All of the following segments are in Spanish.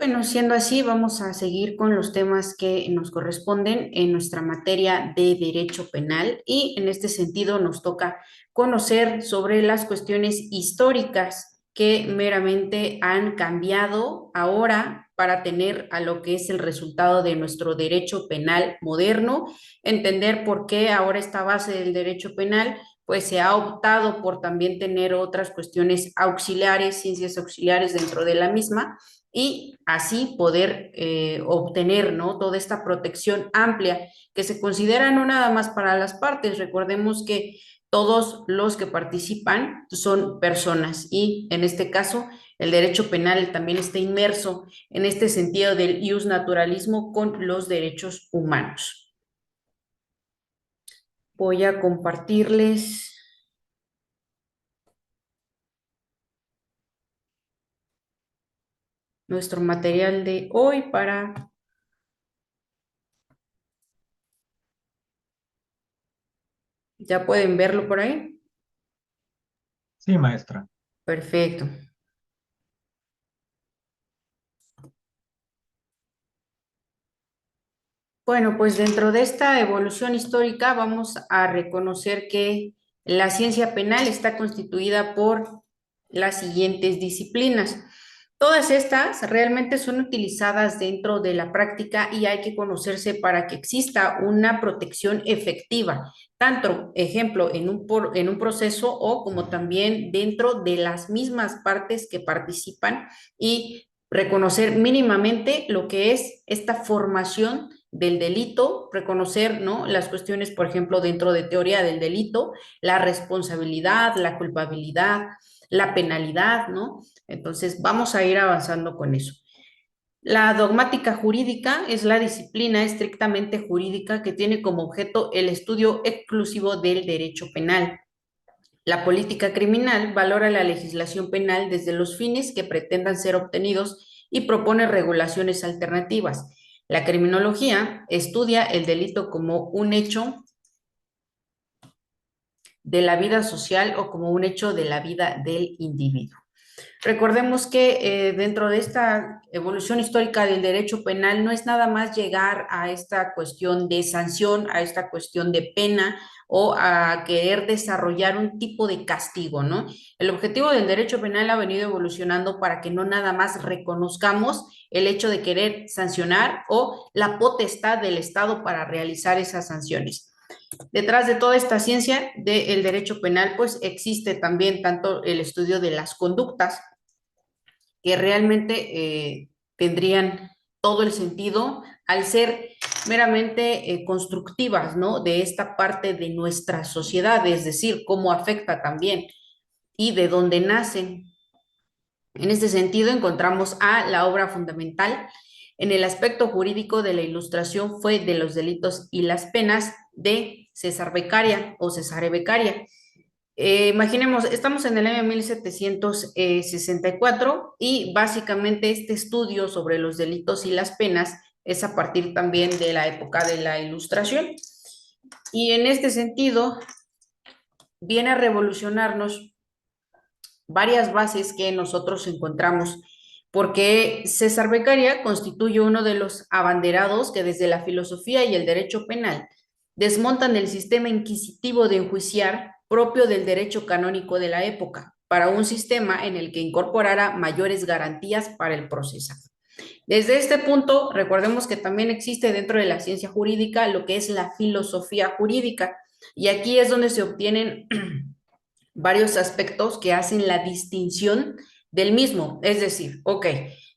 Bueno, siendo así, vamos a seguir con los temas que nos corresponden en nuestra materia de derecho penal y en este sentido nos toca conocer sobre las cuestiones históricas que meramente han cambiado ahora para tener a lo que es el resultado de nuestro derecho penal moderno, entender por qué ahora esta base del derecho penal pues se ha optado por también tener otras cuestiones auxiliares, ciencias auxiliares dentro de la misma y así poder obtener, ¿no?, toda esta protección amplia que se considera no nada más para las partes. Recordemos que todos los que participan son personas y en este caso el derecho penal también está inmerso en este sentido del ius naturalismo con los derechos humanos. Voy a compartirles nuestro material de hoy para... ¿Ya pueden verlo por ahí? Sí, maestra. Perfecto. Bueno, pues dentro de esta evolución histórica vamos a reconocer que la ciencia penal está constituida por las siguientes disciplinas. Todas estas realmente son utilizadas dentro de la práctica y hay que conocerse para que exista una protección efectiva, tanto, ejemplo, en un proceso o como también dentro de las mismas partes que participan y reconocer mínimamente lo que es esta formación del delito, reconocer, ¿no?, las cuestiones, por ejemplo, dentro de teoría del delito, la responsabilidad, la culpabilidad, la penalidad, ¿no? Entonces, vamos a ir avanzando con eso. La dogmática jurídica es la disciplina estrictamente jurídica que tiene como objeto el estudio exclusivo del derecho penal. La política criminal valora la legislación penal desde los fines que pretendan ser obtenidos y propone regulaciones alternativas. La criminología estudia el delito como un hecho de la vida social o como un hecho de la vida del individuo. Recordemos que dentro de esta evolución histórica del derecho penal no es nada más llegar a esta cuestión de sanción, a esta cuestión de pena o a querer desarrollar un tipo de castigo, ¿no? El objetivo del derecho penal ha venido evolucionando para que no nada más reconozcamos el hecho de querer sancionar o la potestad del Estado para realizar esas sanciones. Detrás de toda esta ciencia del derecho penal, pues existe también tanto el estudio de las conductas que realmente tendrían todo el sentido al ser meramente constructivas, ¿no?, de esta parte de nuestra sociedad, es decir, cómo afecta también y de dónde nacen. En este sentido, encontramos a la obra fundamental en el aspecto jurídico de la ilustración fue de los delitos y las penas de César Beccaria o Cesare Beccaria. Imaginemos, estamos en el año 1764 y básicamente este estudio sobre los delitos y las penas es a partir también de la época de la Ilustración. Y en este sentido, viene a revolucionarnos varias bases que nosotros encontramos, porque César Beccaria constituye uno de los abanderados que desde la filosofía y el derecho penal desmontan el sistema inquisitivo de enjuiciar propio del derecho canónico de la época para un sistema en el que incorporara mayores garantías para el proceso. Desde este punto, recordemos que también existe dentro de la ciencia jurídica lo que es la filosofía jurídica, y aquí es donde se obtienen varios aspectos que hacen la distinción del mismo. Es decir, ok,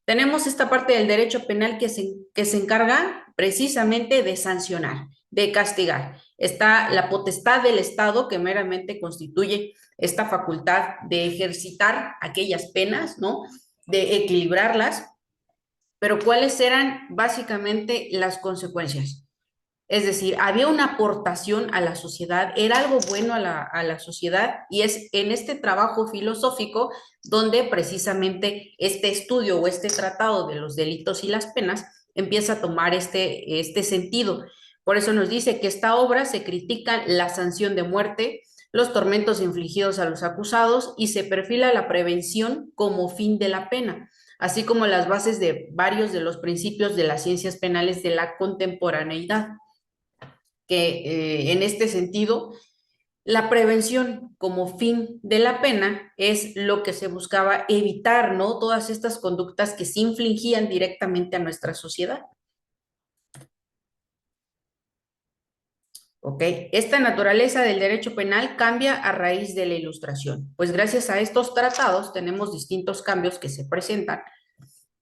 tenemos esta parte del derecho penal que se encarga precisamente de sancionar, de castigar. Está la potestad del Estado que meramente constituye esta facultad de ejercitar aquellas penas, ¿no?, de equilibrarlas, pero ¿cuáles eran básicamente las consecuencias? Es decir, había una aportación a la sociedad, era algo bueno a la sociedad y es en este trabajo filosófico donde precisamente este estudio o este tratado de los delitos y las penas empieza a tomar este sentido. Por eso nos dice que esta obra se critica la sanción de muerte, los tormentos infligidos a los acusados y se perfila la prevención como fin de la pena. así como las bases de varios de los principios de las ciencias penales de la contemporaneidad, que en este sentido, la prevención como fin de la pena es lo que se buscaba evitar, ¿no? Todas estas conductas que se infligían directamente a nuestra sociedad. ¿Ok? Esta naturaleza del derecho penal cambia a raíz de la Ilustración, pues gracias a estos tratados tenemos distintos cambios que se presentan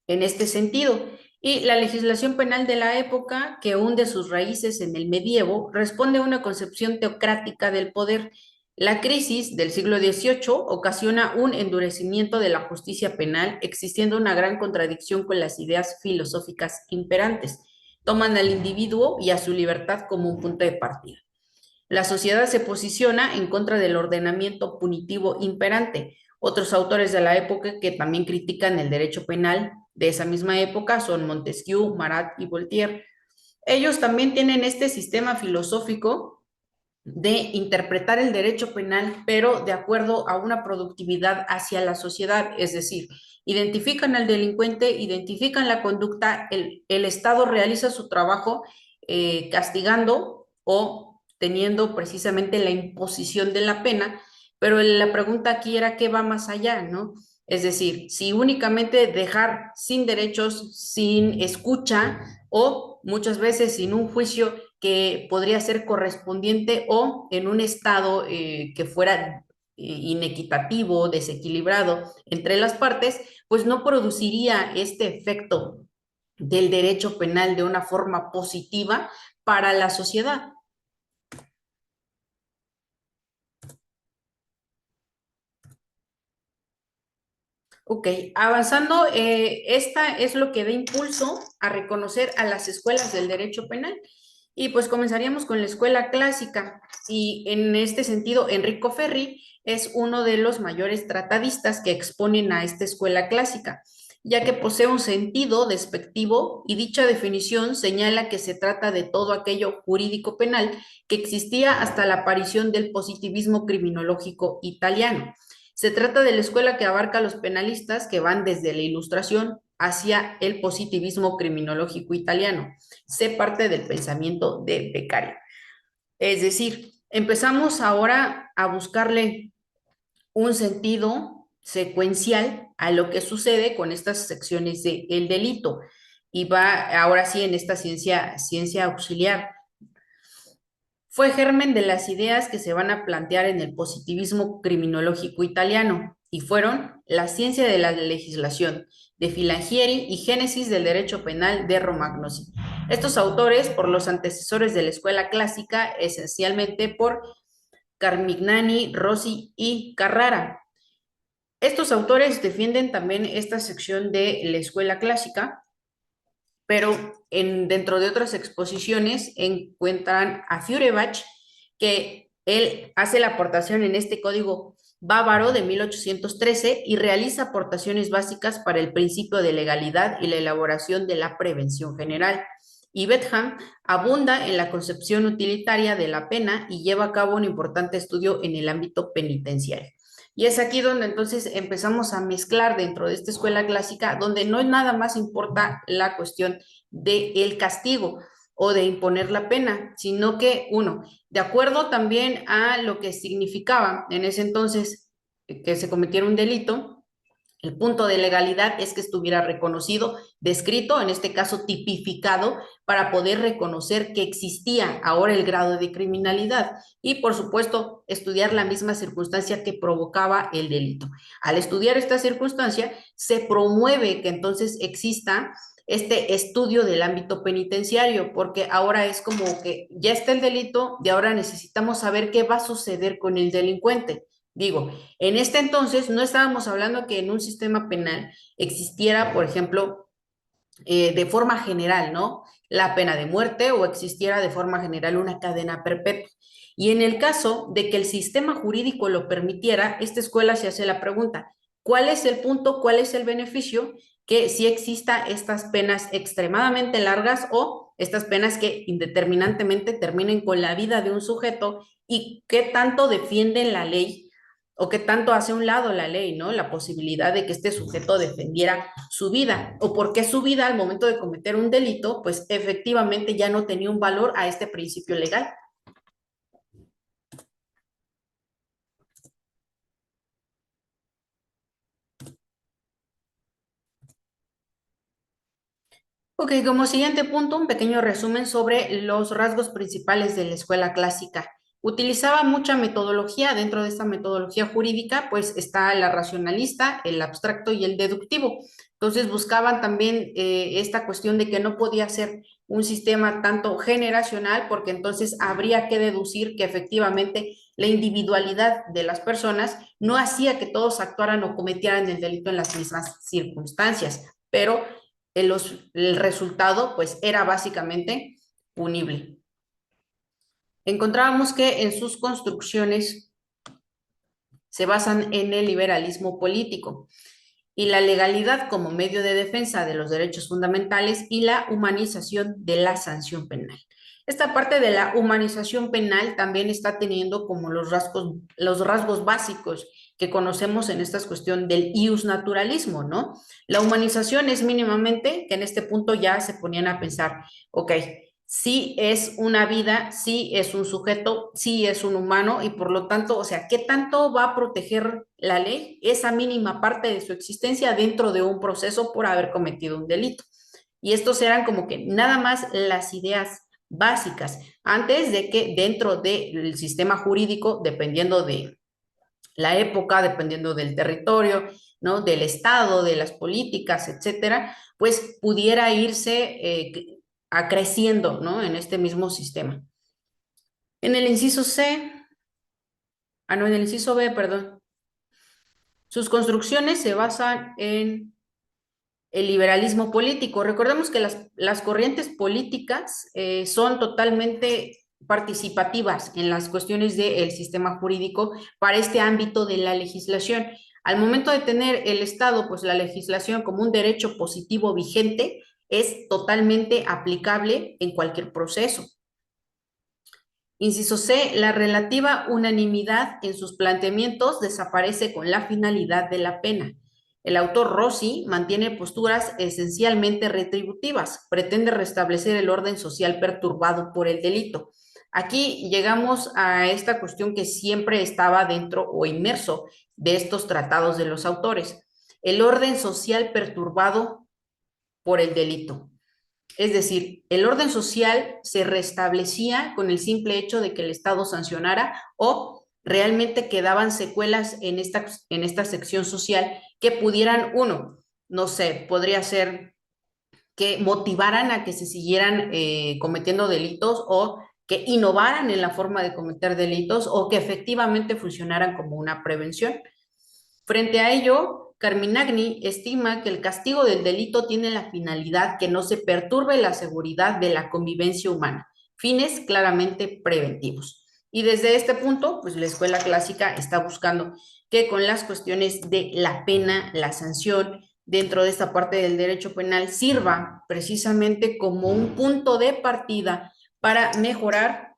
en este sentido. Y la legislación penal de la época, que hunde sus raíces en el medievo, responde a una concepción teocrática del poder. La crisis del siglo XVIII ocasiona un endurecimiento de la justicia penal, existiendo una gran contradicción con las ideas filosóficas imperantes. Toman al individuo y a su libertad como un punto de partida. La sociedad se posiciona en contra del ordenamiento punitivo imperante. Otros autores de la época que también critican el derecho penal de esa misma época son Montesquieu, Marat y Voltaire. Ellos también tienen este sistema filosófico de interpretar el derecho penal, pero de acuerdo a una productividad hacia la sociedad, es decir, identifican al delincuente, identifican la conducta, el Estado realiza su trabajo castigando o teniendo precisamente la imposición de la pena, pero la pregunta aquí era qué va más allá, ¿no? Es decir, si únicamente dejar sin derechos, sin escucha o muchas veces sin un juicio que podría ser correspondiente o en un estado que fuera inequitativo, desequilibrado entre las partes, pues no produciría este efecto del derecho penal de una forma positiva para la sociedad. Ok, avanzando, esta es lo que da impulso a reconocer a las escuelas del derecho penal. Y pues comenzaríamos con la escuela clásica. Y en este sentido, Enrico Ferri es uno de los mayores tratadistas que exponen a esta escuela clásica, ya que posee un sentido despectivo y dicha definición señala que se trata de todo aquello jurídico penal que existía hasta la aparición del positivismo criminológico italiano. Se trata de la escuela que abarca a los penalistas que van desde la Ilustración hacia el positivismo criminológico italiano. Sé parte del pensamiento de Beccaria. Es decir, empezamos ahora a buscarle un sentido secuencial a lo que sucede con estas secciones del delito. Y va ahora sí en esta ciencia auxiliar. Fue germen de las ideas que se van a plantear en el positivismo criminológico italiano y fueron la ciencia de la legislación de Filangieri y génesis del derecho penal de Romagnosi. Estos autores, por los antecesores de la escuela clásica, esencialmente por Carmignani, Rossi y Carrara. Estos autores defienden también esta sección de la escuela clásica, pero dentro de otras exposiciones encuentran a Feuerbach, que él hace la aportación en este código bávaro de 1813 y realiza aportaciones básicas para el principio de legalidad y la elaboración de la prevención general. Y Betham abunda en la concepción utilitaria de la pena y lleva a cabo un importante estudio en el ámbito penitenciario. Y es aquí donde entonces empezamos a mezclar dentro de esta escuela clásica, donde no nada más importa la cuestión del castigo o de imponer la pena, sino que uno, de acuerdo también a lo que significaba en ese entonces que se cometiera un delito, el punto de legalidad es que estuviera reconocido, descrito, en este caso tipificado, para poder reconocer que existía ahora el grado de criminalidad y, por supuesto, estudiar la misma circunstancia que provocaba el delito. Al estudiar esta circunstancia, se promueve que entonces exista este estudio del ámbito penitenciario, porque ahora es como que ya está el delito y ahora necesitamos saber qué va a suceder con el delincuente. Digo, en este entonces no estábamos hablando que en un sistema penal existiera, por ejemplo, de forma general, ¿no? La pena de muerte o existiera de forma general una cadena perpetua. Y en el caso de que el sistema jurídico lo permitiera, esta escuela se hace la pregunta, ¿cuál es el punto, cuál es el beneficio que si exista estas penas extremadamente largas o estas penas que indeterminantemente terminen con la vida de un sujeto y qué tanto defienden la ley o qué tanto hace a un lado la ley, ¿no? La posibilidad de que este sujeto defendiera su vida, o por qué su vida al momento de cometer un delito, pues efectivamente ya no tenía un valor a este principio legal. Ok, como siguiente punto, un pequeño resumen sobre los rasgos principales de la escuela clásica. Utilizaba mucha metodología. Dentro de esta metodología jurídica, pues está la racionalista, el abstracto y el deductivo. Entonces buscaban también esta cuestión de que no podía ser un sistema tanto generacional, porque entonces habría que deducir que efectivamente la individualidad de las personas no hacía que todos actuaran o cometieran el delito en las mismas circunstancias, pero el resultado pues era básicamente punible. Encontrábamos que en sus construcciones se basan en el liberalismo político y la legalidad como medio de defensa de los derechos fundamentales y la humanización de la sanción penal. Esta parte de la humanización penal también está teniendo como los rasgos básicos que conocemos en esta cuestión del ius naturalismo, ¿no? La humanización es mínimamente que en este punto ya se ponían a pensar, ok, sí es una vida, sí es un sujeto, sí es un humano y por lo tanto, o sea, ¿qué tanto va a proteger la ley esa mínima parte de su existencia dentro de un proceso por haber cometido un delito? Y estos eran como que nada más las ideas básicas, antes de que dentro del sistema jurídico, dependiendo de la época, dependiendo del territorio, ¿no? Del estado, de las políticas, etcétera, pues pudiera irse acreciendo, ¿no? En este mismo sistema. En el inciso C, no, en el inciso B, perdón, sus construcciones se basan en el liberalismo político. Recordemos que las corrientes políticas son totalmente participativas en las cuestiones del sistema jurídico para este ámbito de la legislación. Al momento de tener el Estado, pues la legislación como un derecho positivo vigente es totalmente aplicable en cualquier proceso. Inciso C, la relativa unanimidad en sus planteamientos desaparece con la finalidad de la pena. El autor Rossi mantiene posturas esencialmente retributivas, pretende restablecer el orden social perturbado por el delito. Aquí llegamos a esta cuestión que siempre estaba dentro o inmerso de estos tratados de los autores. El orden social perturbado por el delito. Es decir, el orden social se restablecía con el simple hecho de que el Estado sancionara o realmente quedaban secuelas en esta sección social que pudieran, uno, no sé, podría ser que motivaran a que se siguieran cometiendo delitos o que innovaran en la forma de cometer delitos o que efectivamente funcionaran como una prevención. Frente a ello, Carminagni estima que el castigo del delito tiene la finalidad que no se perturbe la seguridad de la convivencia humana, fines claramente preventivos. Y desde este punto, pues la escuela clásica está buscando que con las cuestiones de la pena, la sanción, dentro de esta parte del derecho penal, sirva precisamente como un punto de partida para mejorar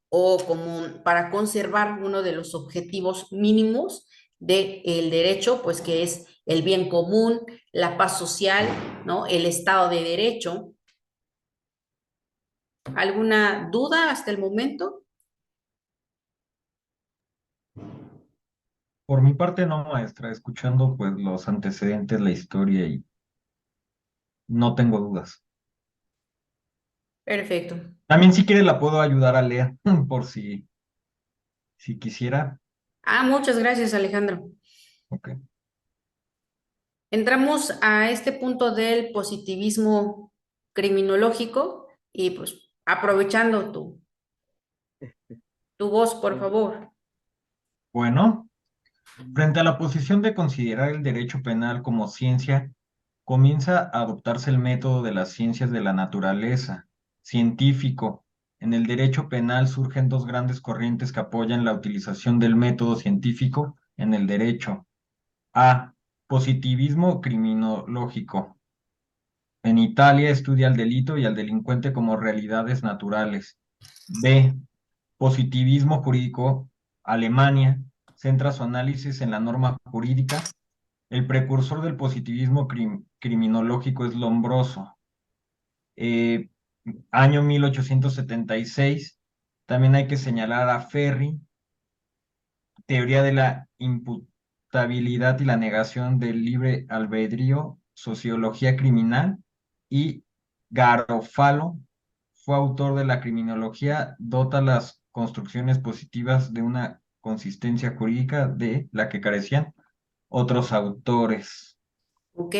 o como para conservar uno de los objetivos mínimos del derecho, pues que es el bien común, la paz social, ¿no? El Estado de Derecho. ¿Alguna duda hasta el momento? Por mi parte no, maestra, escuchando pues los antecedentes, la historia y no tengo dudas. Perfecto. También si quiere la puedo ayudar a leer por si quisiera. Muchas gracias, Alejandro. Ok. Entramos a este punto del positivismo criminológico y pues aprovechando tu voz, por favor. Bueno, frente a la posición de considerar el derecho penal como ciencia, comienza a adoptarse el método de las ciencias de la naturaleza, científico. En el derecho penal surgen dos grandes corrientes que apoyan la utilización del método científico en el derecho. A. Positivismo criminológico. En Italia estudia el delito y al delincuente como realidades naturales. B. Positivismo jurídico. Alemania centra su análisis en la norma jurídica. El precursor del positivismo criminológico es Lombroso. Eh, Año 1876. También hay que señalar a Ferri, teoría de la imputabilidad y la negación del libre albedrío, sociología criminal, y Garofalo fue autor de la criminología, dota las construcciones positivas de una consistencia jurídica de la que carecían otros autores. Ok.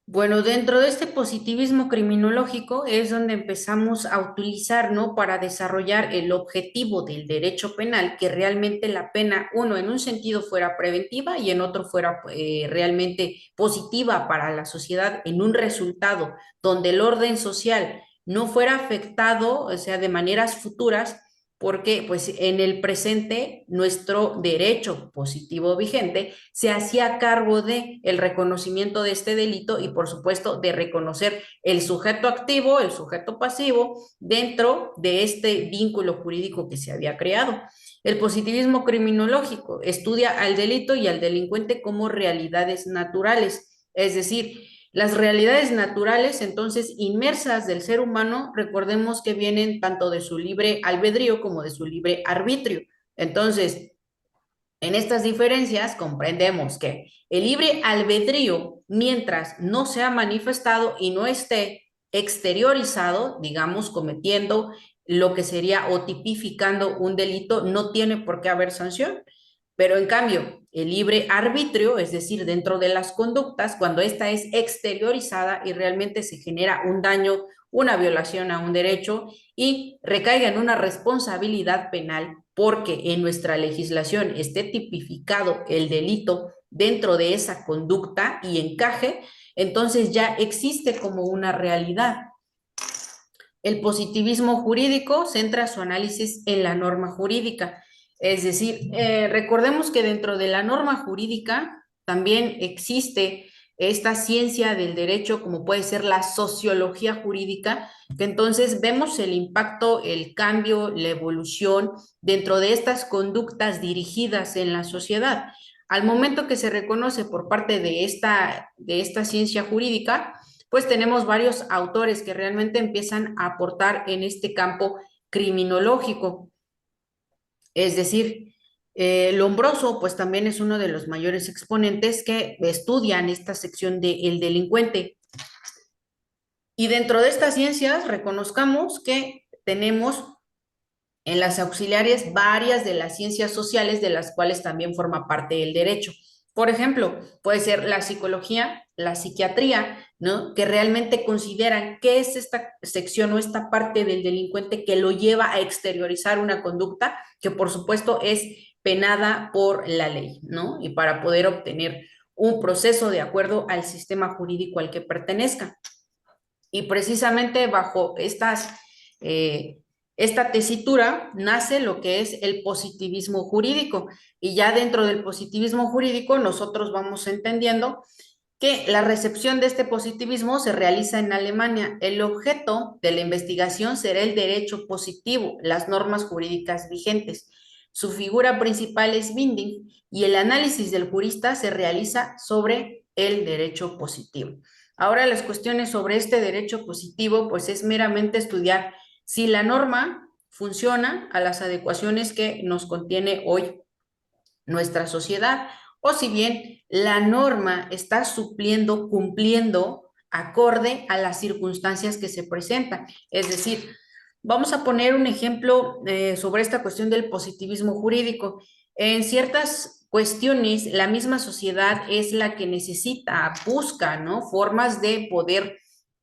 Bueno, dentro de este positivismo criminológico es donde empezamos a utilizar, ¿no? Para desarrollar el objetivo del derecho penal, que realmente la pena, uno, en un sentido fuera preventiva y en otro fuera realmente positiva para la sociedad, en un resultado donde el orden social no fuera afectado, o sea, de maneras futuras, porque pues en el presente nuestro derecho positivo vigente se hacía cargo de el reconocimiento de este delito y por supuesto de reconocer el sujeto activo, el sujeto pasivo dentro de este vínculo jurídico que se había creado. El positivismo criminológico estudia al delito y al delincuente como realidades naturales, es decir, las realidades naturales, entonces, inmersas del ser humano, recordemos que vienen tanto de su libre albedrío como de su libre arbitrio. Entonces, en estas diferencias comprendemos que el libre albedrío, mientras no sea manifestado y no esté exteriorizado, digamos, cometiendo lo que sería o tipificando un delito, no tiene por qué haber sanción. Pero en cambio, el libre arbitrio, es decir, dentro de las conductas, cuando esta es exteriorizada y realmente se genera un daño, una violación a un derecho y recaiga en una responsabilidad penal, porque en nuestra legislación esté tipificado el delito dentro de esa conducta y encaje, entonces ya existe como una realidad. El positivismo jurídico centra su análisis en la norma jurídica. Es decir, recordemos que dentro de la norma jurídica también existe esta ciencia del derecho, como puede ser la sociología jurídica, que entonces vemos el impacto, el cambio, la evolución dentro de estas conductas dirigidas en la sociedad. Al momento que se reconoce por parte de esta ciencia jurídica, pues tenemos varios autores que realmente empiezan a aportar en este campo criminológico. Es decir, Lombroso, pues también es uno de los mayores exponentes que estudian esta sección del delincuente. Y dentro de estas ciencias, reconozcamos que tenemos en las auxiliares varias de las ciencias sociales de las cuales también forma parte el derecho. Por ejemplo, puede ser la psicología, la psiquiatría, ¿no? Que realmente consideran qué es esta sección o esta parte del delincuente que lo lleva a exteriorizar una conducta que por supuesto es penada por la ley, ¿no? Y para poder obtener un proceso de acuerdo al sistema jurídico al que pertenezca. Y precisamente bajo esta tesitura nace lo que es el positivismo jurídico. Y ya dentro del positivismo jurídico nosotros vamos entendiendo que la recepción de este positivismo se realiza en Alemania. El objeto de la investigación será el derecho positivo, las normas jurídicas vigentes. Su figura principal es Binding y el análisis del jurista se realiza sobre el derecho positivo. Ahora las cuestiones sobre este derecho positivo, pues es meramente estudiar si la norma funciona a las adecuaciones que nos contiene hoy nuestra sociedad, o si bien la norma está supliendo, cumpliendo acorde a las circunstancias que se presentan. Es decir, vamos a poner un ejemplo sobre esta cuestión del positivismo jurídico. En ciertas cuestiones, la misma sociedad es la que necesita, busca, ¿no? Formas de poder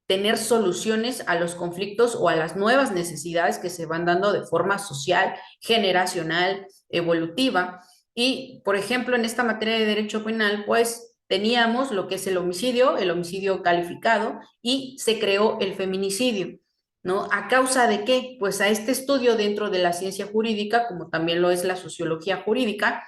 tener soluciones a los conflictos o a las nuevas necesidades que se van dando de forma social, generacional, evolutiva. Y, por ejemplo, en esta materia de derecho penal, pues teníamos lo que es el homicidio calificado, y se creó el feminicidio, ¿no? ¿A causa de qué? Pues a este estudio dentro de la ciencia jurídica, como también lo es la sociología jurídica,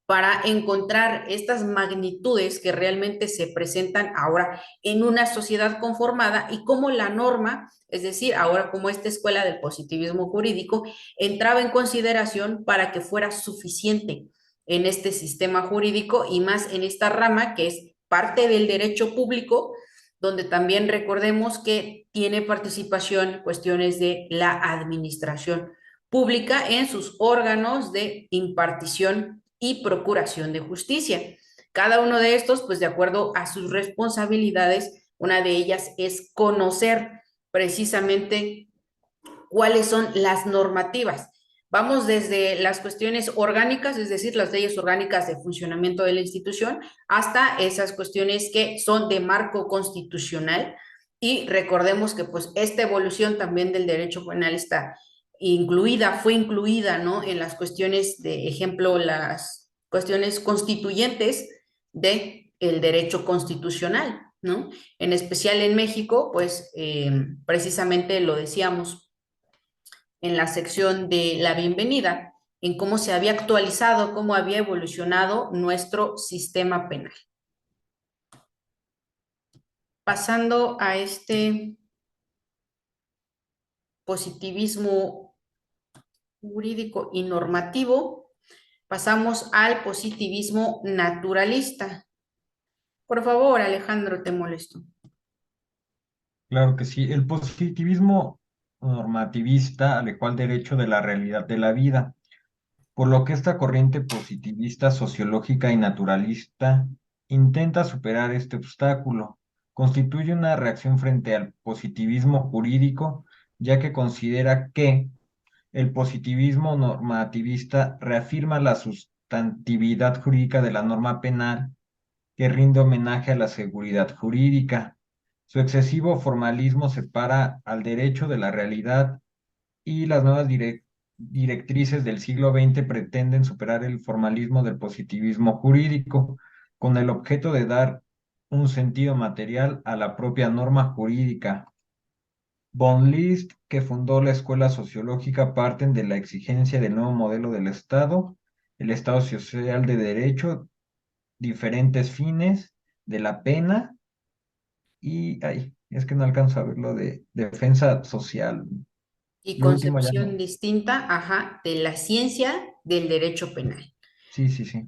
para encontrar estas magnitudes que realmente se presentan ahora en una sociedad conformada y cómo la norma, es decir, ahora como esta escuela del positivismo jurídico, entraba en consideración para que fuera suficiente. en este sistema jurídico y más en esta rama que es parte del derecho público, donde también recordemos que tiene participación cuestiones de la administración pública en sus órganos de impartición y procuración de justicia. Cada uno de estos, pues de acuerdo a sus responsabilidades, una de ellas es conocer precisamente cuáles son las normativas. Vamos desde las cuestiones orgánicas, es decir, las leyes orgánicas de funcionamiento de la institución, hasta esas cuestiones que son de marco constitucional. Y recordemos que pues esta evolución también del derecho penal está fue incluida, ¿no? En las cuestiones de ejemplo, las cuestiones constituyentes de el derecho constitucional, ¿no? En especial en México, pues precisamente lo decíamos en la sección de la bienvenida, en cómo se había actualizado, cómo había evolucionado nuestro sistema penal. Pasando a este positivismo jurídico y normativo, pasamos al positivismo naturalista. Por favor, Alejandro, te molesto. Claro que sí. El positivismo normativista alejó al derecho de la realidad de la vida, por lo que esta corriente positivista sociológica y naturalista intenta superar este obstáculo. Constituye una reacción frente al positivismo jurídico, ya que considera que el positivismo normativista reafirma la sustantividad jurídica de la norma penal que rinde homenaje a la seguridad jurídica. Su excesivo formalismo separa al derecho de la realidad y las nuevas directrices del siglo XX pretenden superar el formalismo del positivismo jurídico con el objeto de dar un sentido material a la propia norma jurídica. Von List, que fundó la Escuela Sociológica, parten de la exigencia del nuevo modelo del Estado, el Estado social de derecho, diferentes fines de la pena y, ay, es que no alcanzo a verlo de defensa social. Y Lo último ya concepción no. distinta, ajá, de la ciencia del derecho penal. Sí, sí, sí.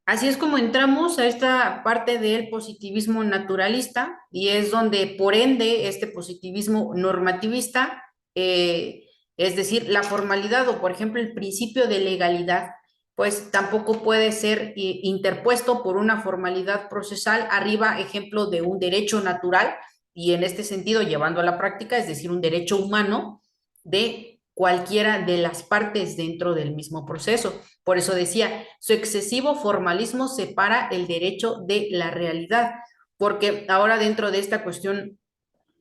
Así es como entramos a esta parte del positivismo naturalista y es donde, por ende, este positivismo normativista, es decir, la formalidad o, por ejemplo, el principio de legalidad, pues tampoco puede ser interpuesto por una formalidad procesal arriba, ejemplo, de un derecho natural y en este sentido, llevando a la práctica, es decir, un derecho humano de cualquiera de las partes dentro del mismo proceso. Por eso decía, su excesivo formalismo separa el derecho de la realidad, porque ahora dentro de esta cuestión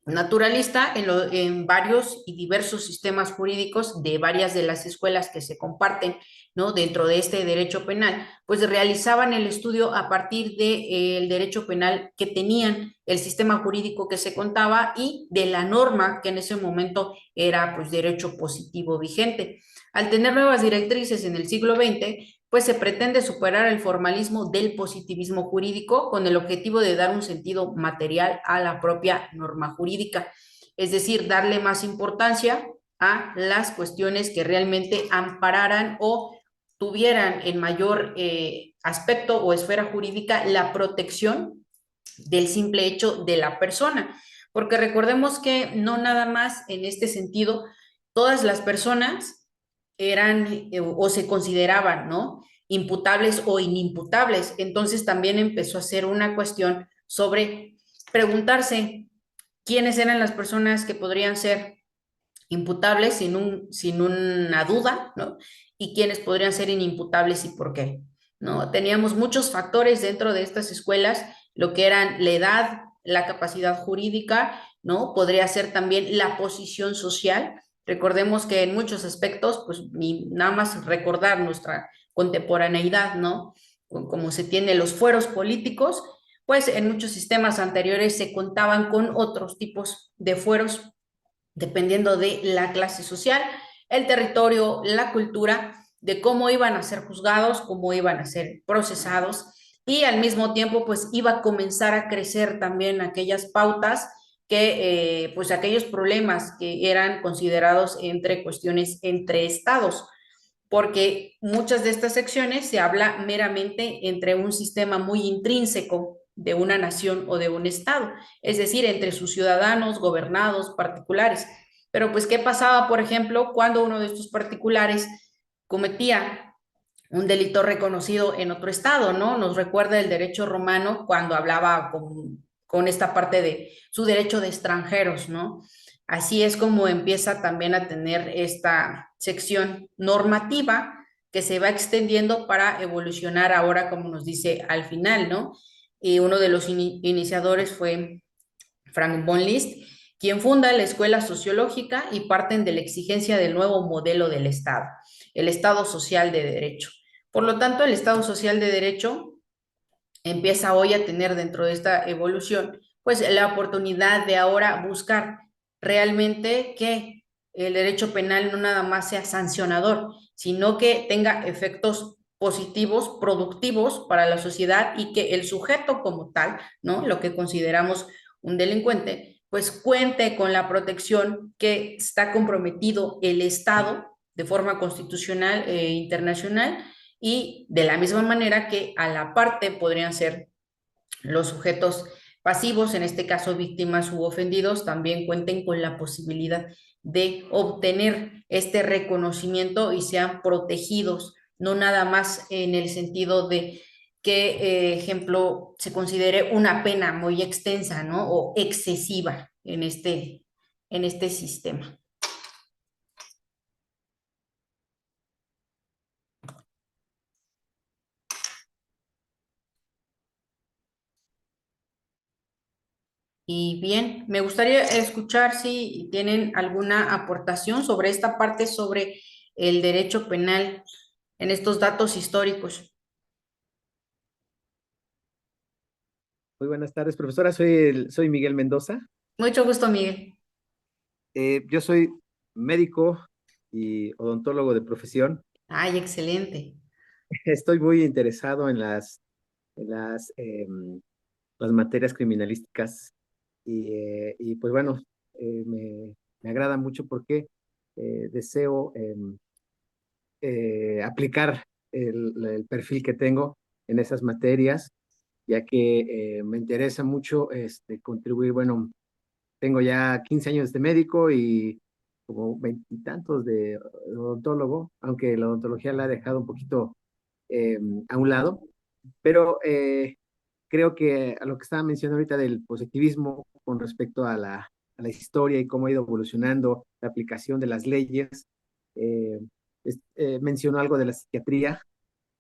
naturalista, en varios y diversos sistemas jurídicos de varias de las escuelas que se comparten, ¿no? Dentro de este derecho penal, pues realizaban el estudio a partir del derecho penal que tenían, el sistema jurídico que se contaba y de la norma que en ese momento era pues derecho positivo vigente. Al tener nuevas directrices en el siglo XX, pues se pretende superar el formalismo del positivismo jurídico con el objetivo de dar un sentido material a la propia norma jurídica, es decir, darle más importancia a las cuestiones que realmente ampararan o tuvieran en mayor aspecto o esfera jurídica la protección del simple hecho de la persona. Porque recordemos que no nada más en este sentido, todas las personas eran o se consideraban, ¿no? Imputables o inimputables. Entonces también empezó a ser una cuestión sobre preguntarse quiénes eran las personas que podrían ser imputables sin una duda, ¿no? Y quiénes podrían ser inimputables y por qué, ¿no? Teníamos muchos factores dentro de estas escuelas, lo que eran la edad, la capacidad jurídica, ¿no? Podría ser también la posición social. Recordemos que en muchos aspectos, pues ni nada más recordar nuestra contemporaneidad, ¿no? Como se tiene los fueros políticos, pues en muchos sistemas anteriores se contaban con otros tipos de fueros dependiendo de la clase social, el territorio, la cultura, de cómo iban a ser juzgados, cómo iban a ser procesados y al mismo tiempo pues iba a comenzar a crecer también aquellas pautas que pues aquellos problemas que eran considerados entre cuestiones entre estados. porque muchas de estas secciones se habla meramente entre un sistema muy intrínseco de una nación o de un estado, es decir, entre sus ciudadanos, gobernados, particulares. Pero pues, ¿qué pasaba, por ejemplo, cuando uno de estos particulares cometía un delito reconocido en otro estado, ¿no? Nos recuerda el derecho romano cuando hablaba con esta parte de su derecho de extranjeros, ¿no? Así es como empieza también a tener esta sección normativa que se va extendiendo para evolucionar ahora, como nos dice al final, ¿no? Y uno de los iniciadores fue Frank von Liszt, quien funda la Escuela Sociológica y parten de la exigencia del nuevo modelo del Estado, el Estado social de derecho. Por lo tanto, el Estado social de derecho empieza hoy a tener dentro de esta evolución, pues la oportunidad de ahora buscar realmente que el derecho penal no nada más sea sancionador, sino que tenga efectos positivos, productivos para la sociedad y que el sujeto como tal, ¿no? Lo que consideramos un delincuente, pues cuente con la protección que está comprometido el Estado de forma constitucional e internacional y de la misma manera que a la parte podrían ser los sujetos pasivos, en este caso víctimas u ofendidos, también cuenten con la posibilidad de obtener este reconocimiento y sean protegidos, no nada más en el sentido de que, ejemplo, se considere una pena muy extensa, ¿no? O excesiva en este sistema. Y bien, me gustaría escuchar si tienen alguna aportación sobre esta parte, sobre el derecho penal en estos datos históricos. Muy buenas tardes, profesora. Soy Miguel Mendoza. Mucho gusto, Miguel. Yo soy médico y odontólogo de profesión. Ay, excelente. Estoy muy interesado en las materias criminalísticas y pues bueno, me agrada mucho porque deseo aplicar el perfil que tengo en esas materias, ya que me interesa mucho contribuir. Bueno, tengo ya 15 años de médico y como veintitantos de odontólogo, aunque la odontología la ha dejado un poquito a un lado, pero creo que a lo que estaba mencionando ahorita del positivismo con respecto a la historia y cómo ha ido evolucionando la aplicación de las leyes, eh, mencionó algo de la psiquiatría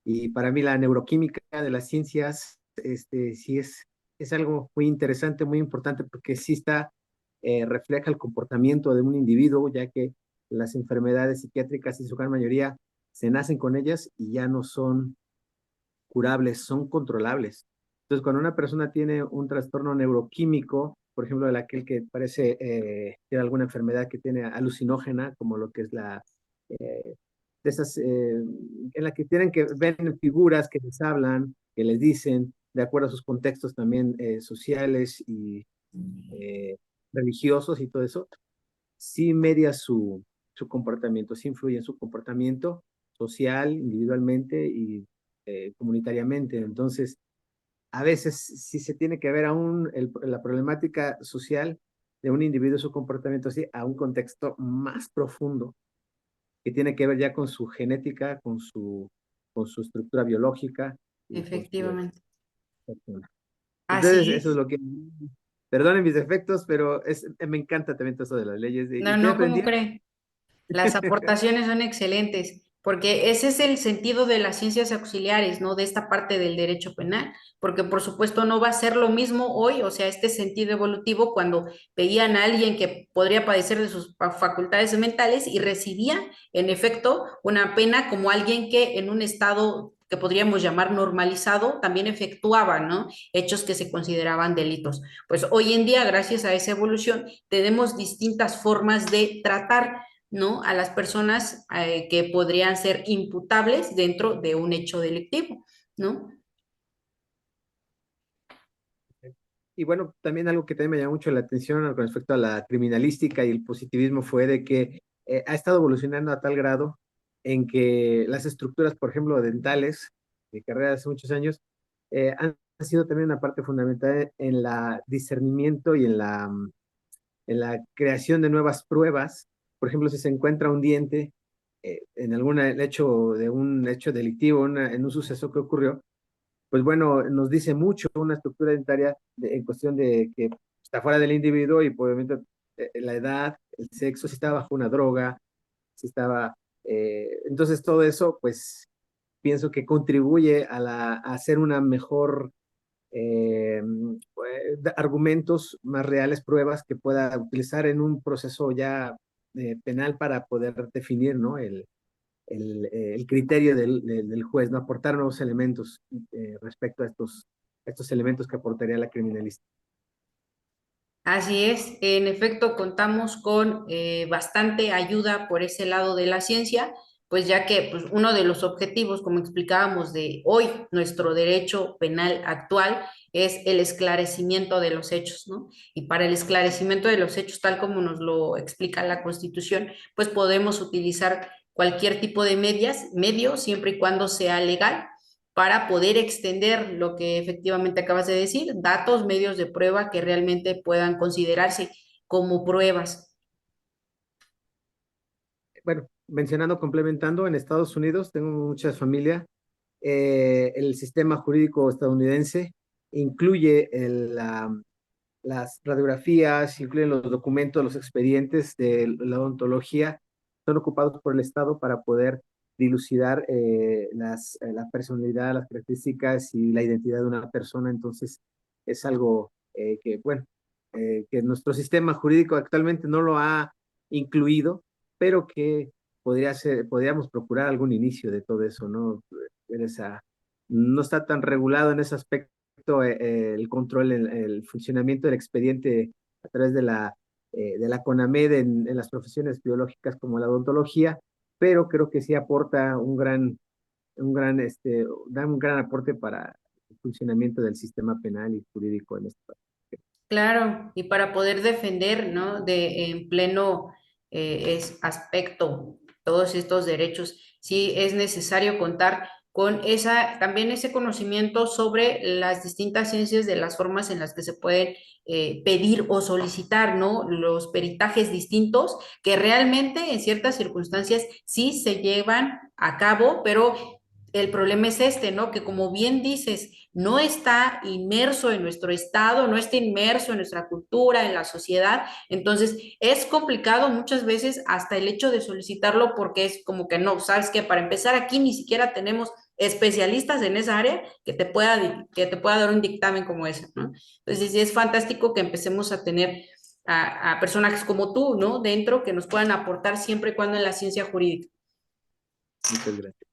y para mí la neuroquímica de las ciencias sí es algo muy interesante, muy importante, porque sí refleja el comportamiento de un individuo, ya que las enfermedades psiquiátricas en su gran mayoría se nacen con ellas y ya no son curables, son controlables. Entonces, cuando una persona tiene un trastorno neuroquímico, por ejemplo, de aquel que parece tiene alguna enfermedad que tiene alucinógena, como lo que es eh, de esas, en la que tienen que ver figuras que les hablan, que les dicen, de acuerdo a sus contextos también sociales y eh, religiosos y todo eso, sí media su comportamiento, sí influye en su comportamiento social, individualmente y comunitariamente. Entonces, a veces sí se tiene que ver aún la problemática social de un individuo, su comportamiento así, a un contexto más profundo, que tiene que ver ya con su genética, con su estructura biológica y con su Efectivamente. persona. Entonces, Así eso es es. lo que... Perdonen mis defectos, pero me encanta también todo eso de las leyes. Y No, estoy no, ¿cómo aprendiendo. cree? Las aportaciones son excelentes, porque ese es el sentido de las ciencias auxiliares, ¿no? De esta parte del derecho penal, porque por supuesto no va a ser lo mismo hoy, o sea, este sentido evolutivo cuando veían a alguien que podría padecer de sus facultades mentales y recibía, en efecto, una pena como alguien que en un estado que podríamos llamar normalizado, también efectuaba, ¿no? Hechos que se consideraban delitos. Pues hoy en día, gracias a esa evolución, tenemos distintas formas de tratar, ¿no? A las personas que podrían ser imputables dentro de un hecho delictivo, ¿no? Y bueno, también algo que también me llamó mucho la atención con respecto a la criminalística y el positivismo fue de que ha estado evolucionando a tal grado en que las estructuras, por ejemplo, dentales, de carrera de hace muchos años, han sido también una parte fundamental en la discernimiento y en la creación de nuevas pruebas. Por ejemplo, si se encuentra un diente en algún hecho de un hecho delictivo, en un suceso que ocurrió, pues bueno, nos dice mucho una estructura dentaria en cuestión de que está fuera del individuo y obviamente la edad, el sexo, si estaba bajo una droga, si estaba... entonces todo eso, pues pienso que contribuye a hacer una mejor argumentos más reales, pruebas que pueda utilizar en un proceso ya penal para poder definir, ¿no? El criterio del juez, ¿no? Aportar nuevos elementos respecto a estos elementos que aportaría la criminalística. Así es, en efecto contamos con bastante ayuda por ese lado de la ciencia, pues ya que pues, uno de los objetivos, como explicábamos, de hoy nuestro derecho penal actual es el esclarecimiento de los hechos, ¿no? Y para el esclarecimiento de los hechos, tal como nos lo explica la Constitución, pues podemos utilizar cualquier tipo de medio, siempre y cuando sea legal para poder extender lo que efectivamente acabas de decir, datos, medios de prueba que realmente puedan considerarse como pruebas. Bueno, mencionando, complementando, en Estados Unidos tengo mucha familia. El sistema jurídico estadounidense incluye las radiografías, incluyen los documentos, los expedientes de la odontología, son ocupados por el Estado para poder dilucidar la personalidad, las características y la identidad de una persona. Entonces, es algo que, bueno, que nuestro sistema jurídico actualmente no lo ha incluido, pero que podríamos procurar algún inicio de todo eso, ¿no? No está tan regulado en ese aspecto el control, el funcionamiento del expediente a través de la CONAMED en las profesiones biológicas como la odontología, pero creo que sí aporta da un gran aporte para el funcionamiento del sistema penal y jurídico en este país. Claro, y para poder defender, ¿no? En pleno aspecto todos estos derechos, sí es necesario contar con también ese conocimiento sobre las distintas ciencias de las formas en las que se pueden pedir o solicitar, ¿no? Los peritajes distintos que realmente en ciertas circunstancias sí se llevan a cabo, pero el problema es este, ¿no? Que como bien dices, no está inmerso en nuestro estado, no está inmerso en nuestra cultura, en la sociedad. Entonces, es complicado muchas veces hasta el hecho de solicitarlo porque es como que no, sabes que para empezar aquí ni siquiera tenemos especialistas en esa área que te pueda dar un dictamen como ese, ¿no? Entonces, sí es fantástico que empecemos a tener a personajes como tú, ¿no? Dentro que nos puedan aportar siempre y cuando en la ciencia jurídica. Muchas gracias.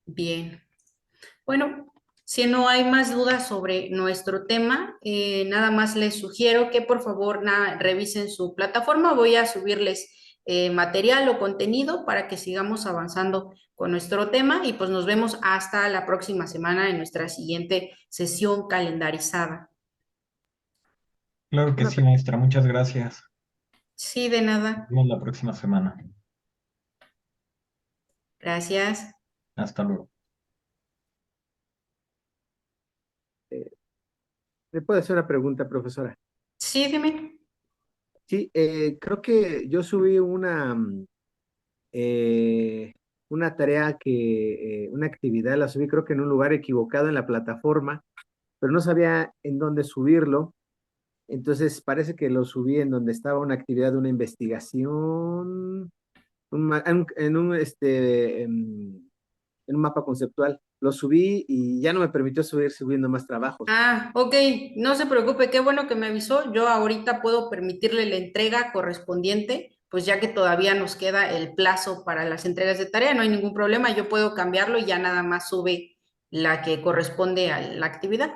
Bien. Bueno, si no hay más dudas sobre nuestro tema, nada más les sugiero que por favor revisen su plataforma. Voy a subirles material o contenido para que sigamos avanzando con nuestro tema y pues nos vemos hasta la próxima semana en nuestra siguiente sesión calendarizada. Claro que Una sí, maestra. Muchas gracias. Sí, de Nos nada. vemos la próxima semana. Gracias. Hasta luego. ¿Le puedo hacer una pregunta, profesora? Sí, dime. Sí, creo que yo subí una tarea una actividad, la subí creo que en un lugar equivocado en la plataforma, pero no sabía en dónde subirlo. Entonces parece que lo subí en donde estaba una actividad de una investigación, en un mapa conceptual. Lo subí y ya no me permitió subir subiendo más trabajos. Ah, ok, no se preocupe, qué bueno que me avisó. Yo ahorita puedo permitirle la entrega correspondiente, pues ya que todavía nos queda el plazo para las entregas de tarea, no hay ningún problema, yo puedo cambiarlo y ya nada más sube la que corresponde a la actividad.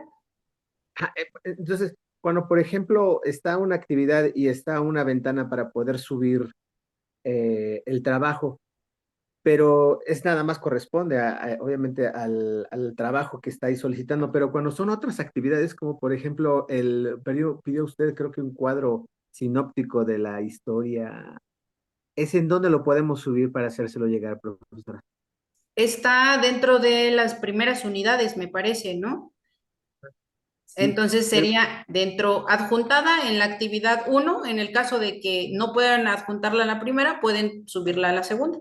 Entonces, cuando por ejemplo está una actividad y está una ventana para poder subir el trabajo, pero es nada más corresponde obviamente al trabajo que está ahí solicitando, pero cuando son otras actividades, como por ejemplo pidió usted creo que un cuadro sinóptico de la historia, ¿es en dónde lo podemos subir para hacérselo llegar, profesora? Está dentro de las primeras unidades, me parece, ¿no? Sí, Entonces sería dentro, adjuntada en la actividad uno. En el caso de que no puedan adjuntarla a la primera, pueden subirla a la segunda.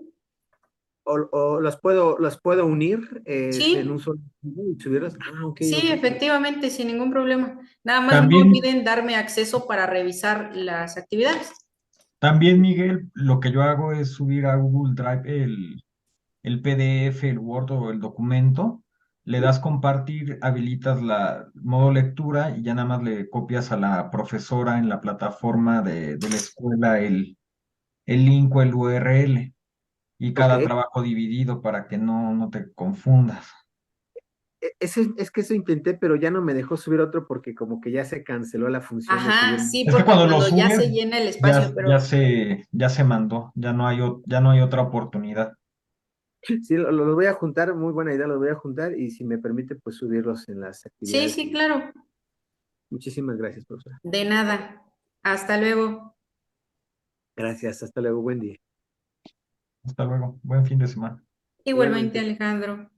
o las puedo unir en un Sí, solo archivo y subirlas. Ah, ok, sí, ok. efectivamente, sin ningún problema. Nada más no También, olviden darme acceso para revisar las actividades. también, Miguel, lo que yo hago es subir a Google Drive el PDF, el Word o el documento, le das compartir, habilitas la modo lectura y ya nada más le copias a la profesora en la plataforma de la escuela el link o el URL y Ok. cada trabajo dividido para que no te confundas. Es que eso intenté, pero ya no me dejó subir otro porque como que ya se canceló la función de Ajá, subir. sí, Es que porque cuando lo cuando ya subes, se llena el espacio, pero ya se mandó, ya no hay otra oportunidad. Sí, lo voy a juntar, muy buena idea, los voy a juntar y si me permite, pues subirlos en las sí, actividades. sí, claro, Muchísimas gracias, profesora. de nada. Hasta luego. Gracias, hasta luego, buen día. Hasta luego, buen fin de semana. Igualmente, Igualmente. Alejandro.